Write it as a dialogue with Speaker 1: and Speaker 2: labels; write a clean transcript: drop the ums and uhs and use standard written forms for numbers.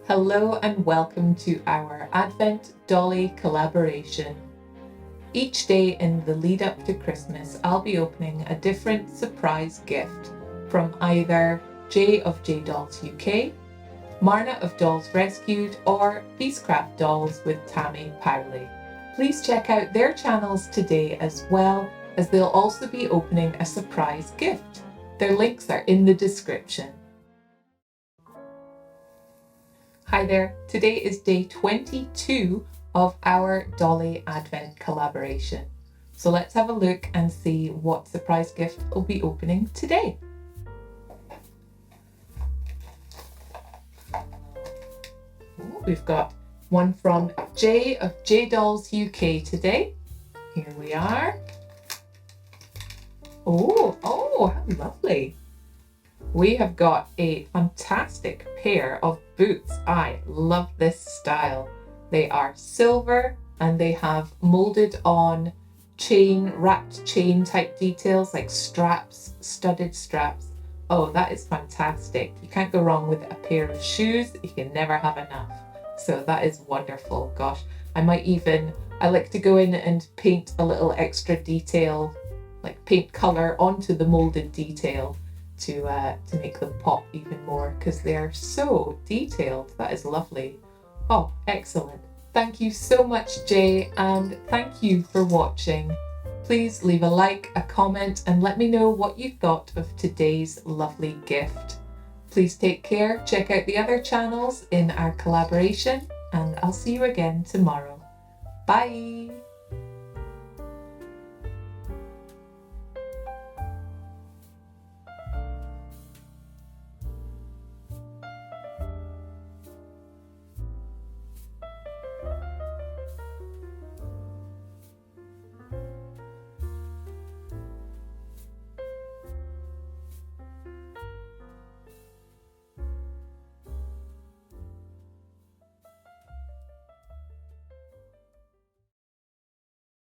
Speaker 1: Hello and welcome to our Advent Dolly collaboration. Each day in the lead up to Christmas, I'll be opening a different surprise gift from either Jay of J Dolls UK, Marna of Dolls Rescued, or Beastcraft Dolls with Tammy Powley. Please check out their channels today as well, as they'll also be opening a surprise gift. Their links are in the description. Hi there, today is day 22 of our Dolly Advent collaboration. So let's have a look and see what surprise gift we'll be opening today. We've got one from Jay of J Dolls UK today. Here we are. Oh, how lovely. We have got a fantastic pair of boots. I love this style. They are silver and they have molded on wrapped chain type details like straps, studded straps. Oh, that is fantastic. You can't go wrong with a pair of shoes. You can never have enough. So that is wonderful. Gosh, I like to go in and paint a little extra detail, like paint color onto the molded detail to make them pop even more because they are so detailed. That is lovely. Oh, excellent. Thank you so much, Jay, and thank you for watching. Please leave a like, a comment, and let me know what you thought of today's lovely gift. Please take care, check out the other channels in our collaboration, and I'll see you again tomorrow. Bye!